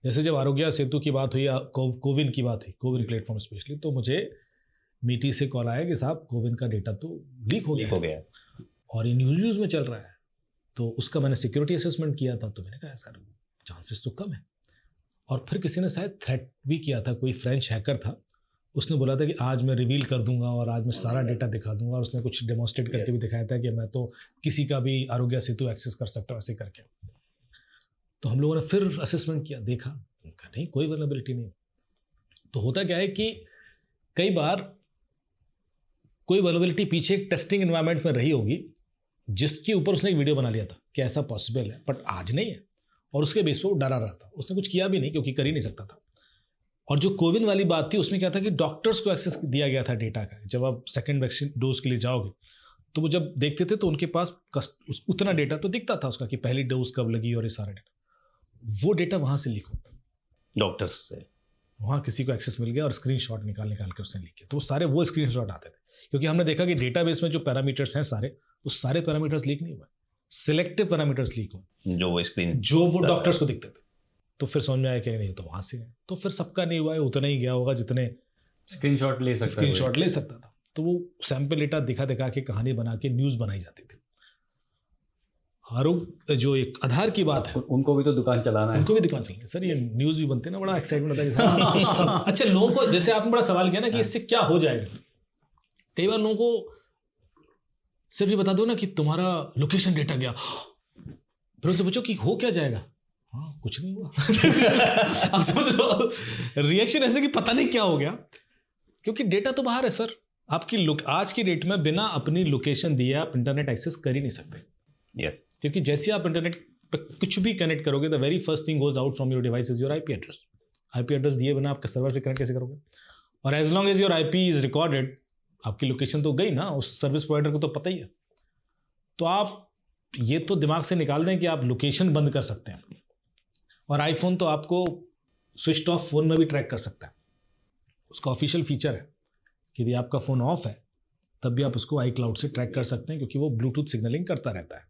जैसे जब आरोग्य सेतु की बात हुई या कोविन की बात हुई, कोविन प्लेटफॉर्म स्पेशली, तो मुझे मीटी से कॉल आया कि साहब कोविन का डेटा तो लीक हो गया और ये न्यूज़ में चल रहा है। तो उसका मैंने सिक्योरिटी असेसमेंट किया था, तो मैंने कहा सर चांसेस तो कम है। और फिर किसी ने शायद थ्रेट भी किया था, कोई फ्रेंच हैकर था, उसने बोला था कि आज मैं रिवील कर दूंगा और आज मैं सारा डेटा दिखा दूंगा, और उसने कुछ डेमोन्स्ट्रेट करके भी दिखाया था कि मैं तो किसी का भी आरोग्य सेतु एक्सेस कर सकता हूँ ऐसे करके। तो हम लोगों ने फिर असेसमेंट किया, देखा नहीं कोई वल्नरेबिलिटी नहीं। तो होता क्या है कि कई बार कोई वल्नरेबिलिटी पीछे एक टेस्टिंग एनवायरनमेंट में रही होगी जिसके ऊपर उसने एक वीडियो बना लिया था कि ऐसा पॉसिबल है, बट आज नहीं है, और उसके बेस पर वो डरा रहा था। उसने कुछ किया भी नहीं क्योंकि कर ही नहीं सकता था। और जो कोविन वाली बात थी उसमें क्या था कि डॉक्टर्स को एक्सेस दिया गया था डेटा का। जब आप सेकंड वैक्सीन डोज के लिए जाओगे तो वो जब देखते थे तो उनके पास उतना डेटा तो दिखता था उसका कि पहली डोज कब लगी और ये सारा डेटा, वो डेटा वहाँ से लीक होता, डॉक्टर्स से वहाँ किसी को एक्सेस मिल गया और स्क्रीनशॉट निकाल के उसने लीक किया। तो सारे वो स्क्रीनशॉट आते थे, क्योंकि हमने देखा कि डेटाबेस में जो पैरामीटर्स हैं सारे, वो सारे पैरामीटर्स लीक नहीं हुए, सिलेक्टिव पैरामीटर्स लीक हुए जो वो डॉक्टर्स को दिखते थे। तो फिर समझ में आया कि नहीं तो वहाँ से है, तो फिर सबका नहीं हुआ है, उतना ही गया होगा जितने स्क्रीनशॉट ले सकता था। तो वो सैंपल डेटा दिखा के कहानी बना के न्यूज़ बनाई जाती थी। आरोग्य जो एक आधार की बात है, उनको भी तो दुकान चलाना है, उनको भी दुकान चलानी है सर। ये न्यूज़ भी बनते हैं ना, बड़ा एक्साइटमेंट होता है तो सब अच्छा लोगों को, जैसे आपने बड़ा सवाल किया ना कि इससे क्या हो जाएगा। कई बार लोगों को सिर्फ ये बता दो ना कि तुम्हारा लोकेशन डेटा गया, फिर उनसे पूछो कि हो क्या जाएगा, हाँ कुछ नहीं हुआ। अब समझ लो रिएक्शन ऐसे कि पता नहीं क्या हो गया, क्योंकि डेटा तो बाहर है सर आपकी। आज की डेट में बिना अपनी लोकेशन दिए आप इंटरनेट एक्सेस कर ही नहीं सकते। यस, क्योंकि जैसे आप इंटरनेट पर कुछ भी कनेक्ट करोगे, the very first thing goes out from your device is your IP address. IP address दिए बिना आपके सर्वर से कनेक्ट कैसे करोगे? और as long as your IP is recorded, आपकी लोकेशन तो गई ना, उस सर्विस प्रोवाइडर को तो पता ही है। तो आप ये तो दिमाग से निकाल दें कि आप लोकेशन बंद कर सकते हैं, और आईफोन तो आपको स्विच ऑफ फोन में भी ट्रैक कर सकता है। उसका ऑफिशियल फीचर है कि यदि आपका फ़ोन ऑफ है तब भी आप उसको आई क्लाउड से ट्रैक कर सकते हैं, क्योंकि वो ब्लूटूथ सिग्नलिंग करता रहता है।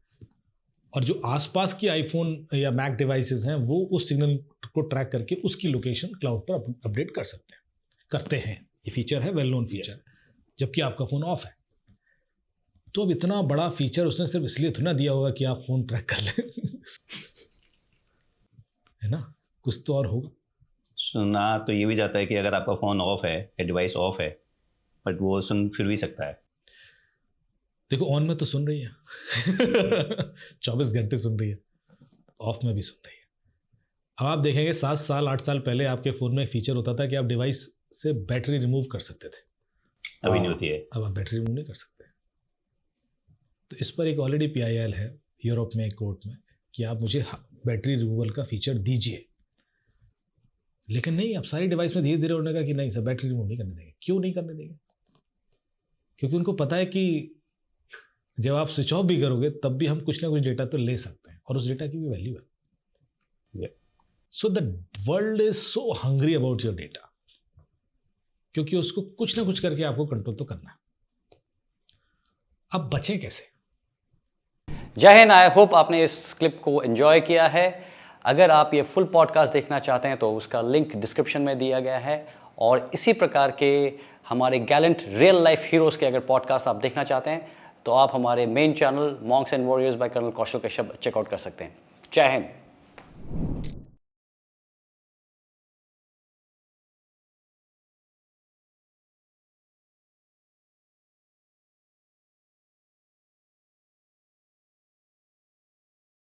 और जो आसपास की आईफोन या मैक डिवाइसेस हैं वो उस सिग्नल को ट्रैक करके उसकी लोकेशन क्लाउड पर अपडेट करते हैं। ये फीचर है, वेल नोन फीचर, जबकि आपका फ़ोन ऑफ है। तो अब इतना बड़ा फीचर उसने सिर्फ इसलिए थोड़ा दिया होगा कि आप फ़ोन ट्रैक कर लें। है ना, कुछ तो और होगा। सुना तो ये भी जाता है कि अगर आपका फ़ोन ऑफ है या डिवाइस ऑफ है, बट वो सुन फिर भी सकता है। देखो ऑन में तो सुन रही है 24 घंटे सुन रही है, ऑफ में भी सुन रही है। अब आप देखेंगे 7 साल 8 साल पहले आपके फ़ोन में एक फीचर होता था कि आप डिवाइस से बैटरी रिमूव कर सकते थे, अभी नहीं होती है। अब आप बैटरी रिमूव नहीं कर सकते। तो इस पर एक ऑलरेडी PIL है यूरोप में, एक कोर्ट में, कि आप मुझे बैटरी रिमूवल का फीचर दीजिए। लेकिन नहीं, अब सारी डिवाइस में धीरे धीरे होने का कि नहीं सर बैटरी रिमूव नहीं करने देंगे। क्यों नहीं करने देंगे? क्योंकि उनको पता है कि जब आप स्विच ऑफ भी करोगे तब भी हम कुछ ना कुछ डेटा तो ले सकते हैं, और उस डेटा की भी वैल्यू है। So the world is so hungry about your data, क्योंकि उसको कुछ ना कुछ करके आपको कंट्रोल तो करना है। अब बचें कैसे? जय हिंद। आई होप आपने इस क्लिप को एंजॉय किया है। अगर आप ये फुल पॉडकास्ट देखना चाहते हैं तो उसका लिंक डिस्क्रिप्शन में दिया गया है, और इसी प्रकार के हमारे गैलेंट रियल लाइफ हीरोज़ के अगर पॉडकास्ट आप देखना चाहते हैं तो आप हमारे main channel Monks and Warriors by colonel Kaushal Kashyap checkout कर सकते हैं। जय हिंद।